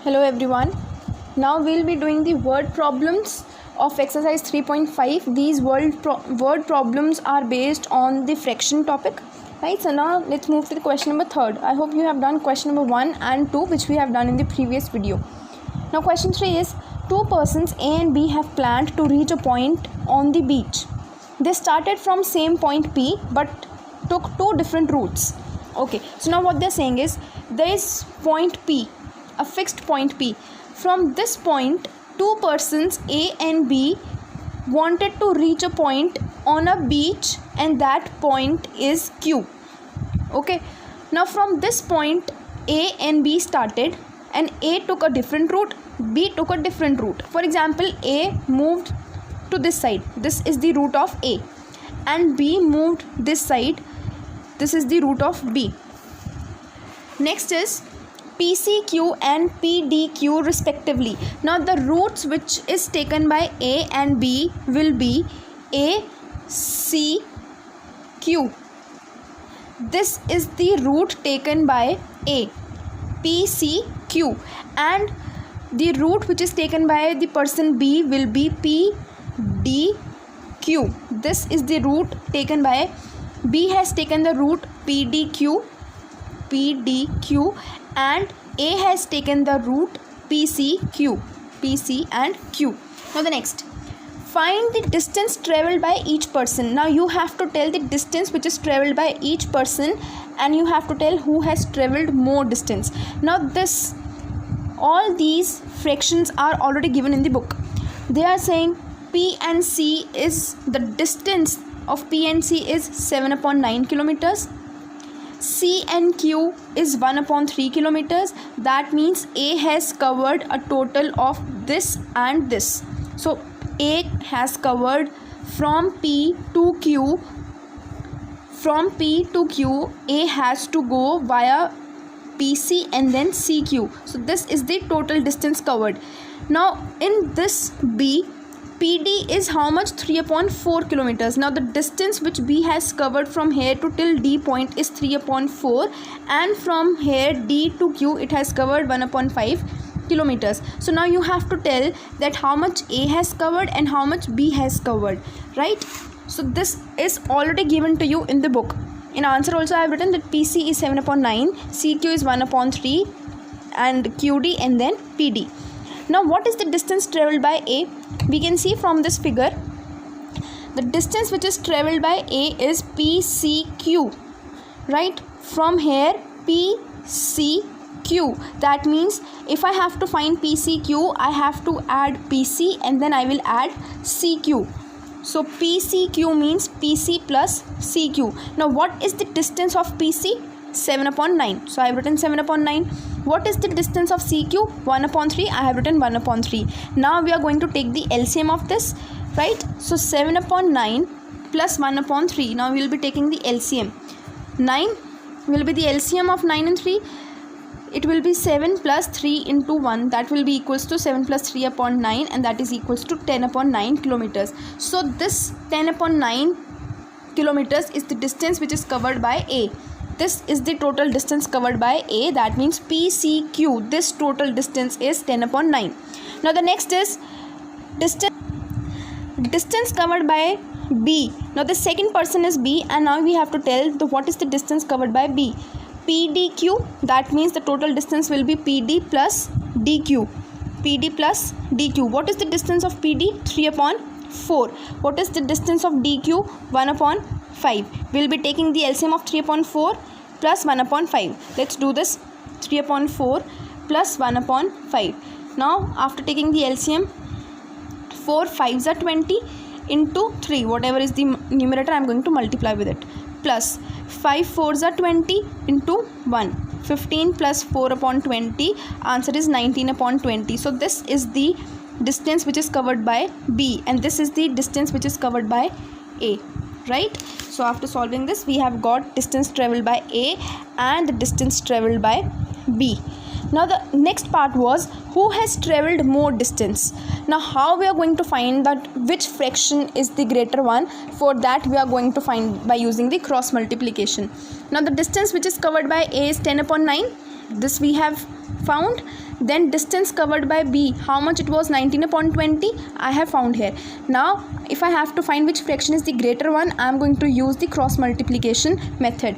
Hello everyone. Now we'll be doing the word problems of exercise 3.5. These word problems are based on the fraction topic. Right, so now let's move to the question number 3. I hope you have done question number 1 and 2, which we have done in the previous video. Now question 3 is, two persons A and B have planned to reach a point on the beach. They started from same point P but took two different routes. Okay, so now what they're saying is, there is point P, a fixed point P. From this point, two persons A and B wanted to reach a point on a beach, and that point is Q. Okay, now from this point A and B started, and A took a different route, B took a different route. For example, A moved to this side, this is the route of A, and B moved this side, this is the route of B. Next is PCQ and PDQ respectively. Now the routes which is taken by A and B will be ACQ. This is the route taken by A, PCQ, and the route which is taken by the person B will be PDQ. This is the route taken by B, has taken the route PDQ, and A has taken the route PCQ, PC and Q. Now the next, find the distance travelled by each person. Now you have to tell the distance which is travelled by each person, and you have to tell who has travelled more distance. Now all these fractions are already given in the book. They are saying P and C is, the distance of P and C is 7/9 kilometers. C and Q is 1/3 kilometers. That means A has covered a total of this and this. So A has covered from P to Q. From P to Q, A has to go via PC and then CQ. So this is the total distance covered. Now in this B, PD is how much? 3/4 kilometers. Now the distance which B has covered from here to till D point is 3/4, and from here D to Q it has covered 1/5 kilometers. So now you have to tell that how much A has covered and how much B has covered, right? So this is already given to you in the book. In answer also I have written that PC is 7/9, CQ is 1/3, and QD and then PD. Now what is the distance travelled by A? We can see from this figure, the distance which is travelled by A is PCQ, right? From here PCQ. That means if I have to find PCQ, I have to add PC and then I will add CQ. So PCQ means PC plus CQ. Now what is the distance of PC? 7/9. So I have written 7/9. What is the distance of CQ? 1/3. I have written 1/3. Now we are going to take the LCM of this, right? So 7/9 plus 1/3. Now we will be taking the LCM. 9 will be the LCM of 9 and 3. It will be 7 plus 3 into 1. That will be equals to 7 plus 3/9, and that is equals to 10/9 kilometers. So this 10/9 kilometers is the distance which is covered by A. This is the total distance covered by A. That means PCQ. This total distance is 10/9. Now the next is distance covered by B. Now the second person is B, and now we have to tell what is the distance covered by B. PDQ. That means the total distance will be PD plus DQ. PD plus DQ. What is the distance of PD? 3/4. What is the distance of DQ? 1/5. We will be taking the LCM of 3/4 plus 1/5. Let's do this. 3/4 plus 1/5. Now after taking the LCM, 4 5s are 20 into 3. Whatever is the numerator, I am going to multiply with it. Plus 5 4s are 20 into 1. 15 plus 4/20. Answer is 19/20. So this is the distance which is covered by B, and this is the distance which is covered by A, right? So after solving this, we have got distance travelled by A and the distance travelled by B. Now the next part was, who has travelled more distance. Now how we are going to find that which fraction is the greater one? For that we are going to find by using the cross multiplication. Now the distance which is covered by A is 10/9. This we have found. Then distance covered by B, how much it was, 19 upon 20, I have found here. Now if I have to find which fraction is the greater one, I am going to use the cross multiplication method.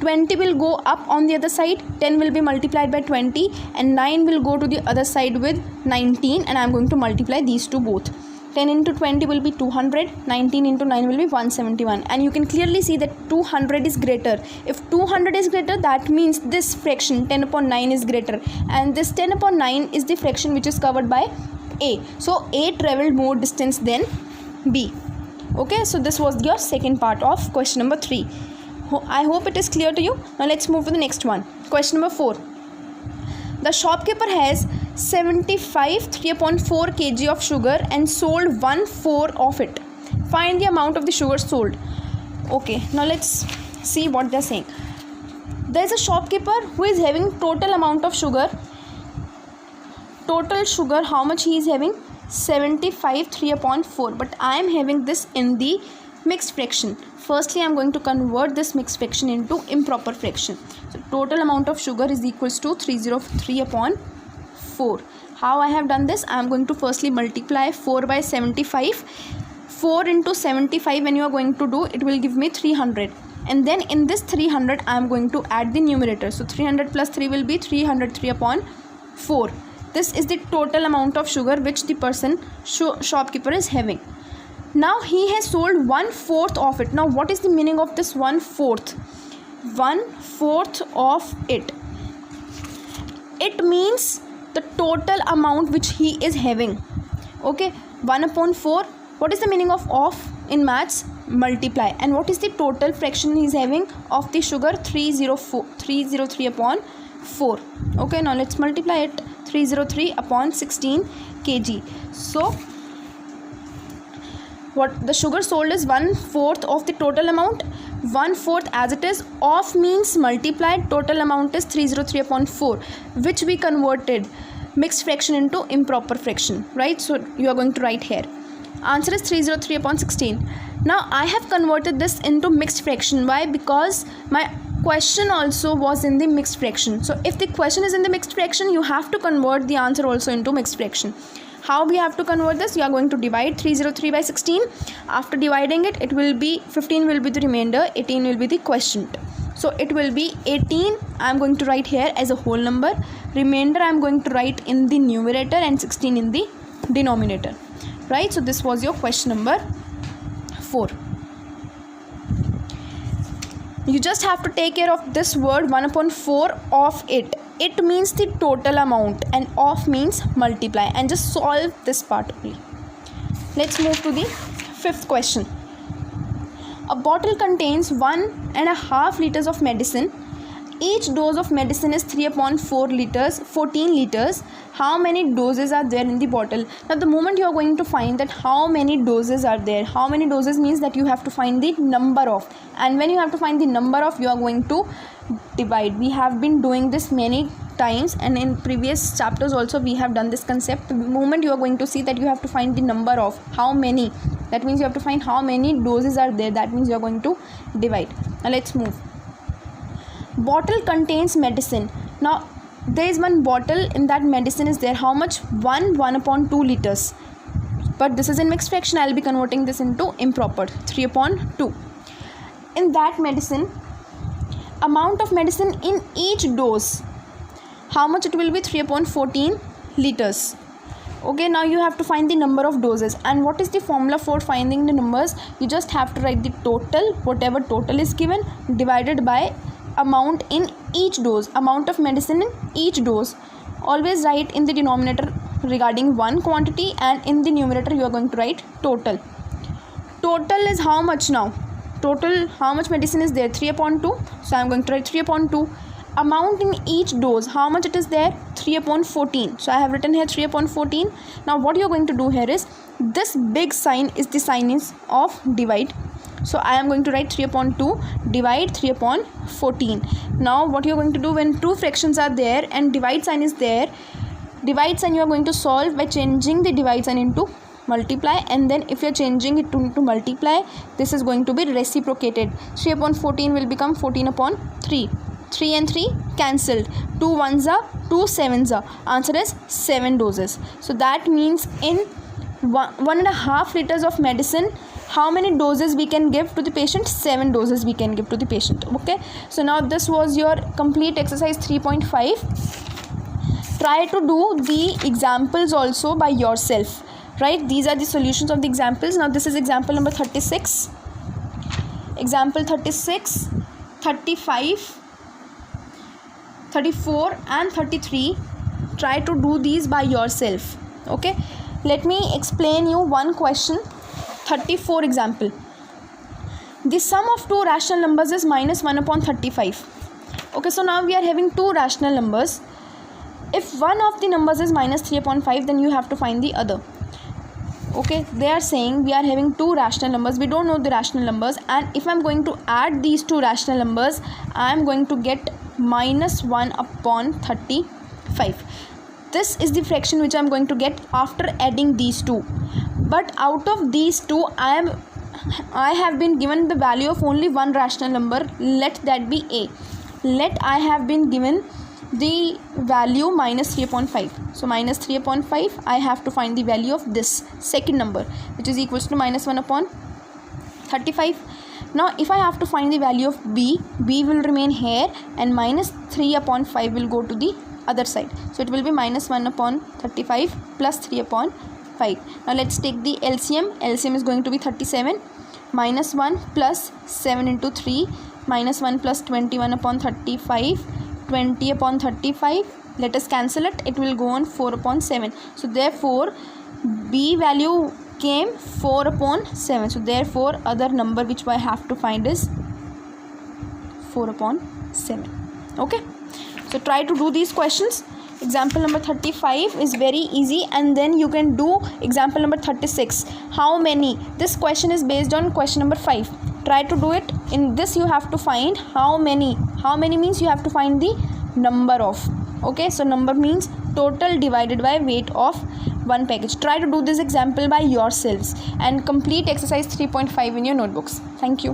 20 will go up on the other side, 10 will be multiplied by 20, and 9 will go to the other side with 19, and I am going to multiply these two both. 10 into 20 will be 200, 19 into 9 will be 171, and you can clearly see that 200 is greater. If 200 is greater, that means this fraction 10 upon 9 is greater, and this 10 upon 9 is the fraction which is covered by A. So A traveled more distance than B. Okay, so this was your second part of question number 3. I hope it is clear to you. Now let's move to the next one. Question number 4. The shopkeeper has 75 3.4 kg of sugar and sold 1/4 of it. Find the amount of the sugar sold. Okay, now let's see what they're saying. There is a shopkeeper who is having total amount of sugar. Total sugar, how much he is having? 75 3.4. But I am having this in the mixed fraction. Firstly, I am going to convert this mixed fraction into improper fraction. So total amount of sugar is equals to 303 upon 4. How I have done this? I am going to firstly multiply 4 by 75. 4 into 75 when you are going to do, it will give me 300. And then in this 300, I am going to add the numerator. So 300 plus 3 will be 303 upon 4. This is the total amount of sugar which the person shopkeeper is having. Now he has sold 1/4 of it. Now what is the meaning of this 1/4? 1/4 of it. It means the total amount which he is having. Okay, 1 upon 4. What is the meaning of in maths? Multiply. And what is the total fraction he is having of the sugar? 303 upon 4. Okay, now let's multiply it. 303 upon 16 kg. So what the sugar sold is 1/4 of the total amount. 1/4 as it is, of means multiplied, total amount is 303 upon 4, which we converted mixed fraction into improper fraction, right? So you are going to write here, answer is 303 upon 16. Now I have converted this into mixed fraction. Why? Because my question also was in the mixed fraction. So if the question is in the mixed fraction, you have to convert the answer also into mixed fraction. How we have to convert this? You are going to divide 303 by 16. After dividing it, it will be 15 will be the remainder, 18 will be the quotient. So it will be 18. I am going to write here as a whole number. Remainder I am going to write in the numerator and 16 in the denominator. Right? So this was your question number 4. You just have to take care of this word 1/4 of it. It means the total amount and of means multiply, and just solve this part only. Let's move to the 5th question. A bottle contains 1.5 liters of medicine. Each dose of medicine is 3/4 liters, 14 liters. How many doses are there in the bottle? Now the moment you are going to find that how many doses are there, how many doses means that you have to find the number of, and when you have to find the number of, you are going to divide. We have been doing this many times, and in previous chapters also we have done this concept. The moment you are going to see that you have to find the number of how many, that means you have to find how many doses are there, that means you are going to divide. Now let's move. Bottle contains medicine. Now there is one bottle, in that medicine is there how much? 1/2 liters, but this is in mixed fraction. I will be converting this into improper, 3/2. In that medicine, amount of medicine in each dose, how much it will be? 3/14 liters. Okay, now you have to find the number of doses. And what is the formula for finding the numbers? You just have to write the total, whatever total is given, divided by amount in each dose, amount of medicine in each dose. Always write in the denominator regarding one quantity, and in the numerator you are going to write total. Total is how much now? Total, how much medicine is there? 3/2. So I am going to write 3/2. Amount in each dose, how much it is there? 3/14. So I have written here 3/14. Now what you are going to do here is, this big sign is the sign is of divide. So I am going to write 3/2 divide 3/14. Now what you are going to do, when two fractions are there and divide sign is there, divide sign you are going to solve by changing the divide sign into multiply, and then if you are changing it to multiply, this is going to be reciprocated. 3/14 will become 14/3. 3 and 3 cancelled. 2 ones are 2 sevens are. Answer is 7 doses. So that means in 1.5 liters of medicine, how many doses we can give to the patient? 7 doses we can give to the patient. Okay, so now this was your complete exercise 3.5. Try to do the examples also by yourself, right? These are the solutions of the examples. Now this is example number 36, example 36, 35, 34 and 33. Try to do these by yourself. Okay, let me explain you one question. 34 example. The sum of two rational numbers is -1/35. Okay, so now we are having two rational numbers. If one of the numbers is -3/5, then you have to find the other. Okay, they are saying we are having two rational numbers, we don't know the rational numbers, and if I'm going to add these two rational numbers, I'm going to get -1/35. This is the fraction which I'm going to get after adding these two. But out of these two, I have been given the value of only one rational number. Let that be a. Let I have been given the value -3/5. So -3/5, I have to find the value of this second number, which is equals to -1/35. Now if I have to find the value of b will remain here, and -3/5 will go to the other side. So it will be -1/35 plus 3/5. Now let's take the LCM. LCM is going to be 37. -1 plus 7 into 3, -1 plus 21/35. 20/35. Let us cancel it. It will go on 4/7. So therefore b value came 4/7. So therefore other number which I have to find is 4/7. Okay, so try to do these questions. Example number 35 is very easy, and then you can do example number 36. How many? This question is based on question number 5. Try to do it. In this you have to find how many. How many means you have to find the number of. Okay, so number means total divided by weight of one package. Try to do this example by yourselves and complete exercise 3.5 in your notebooks. Thank you.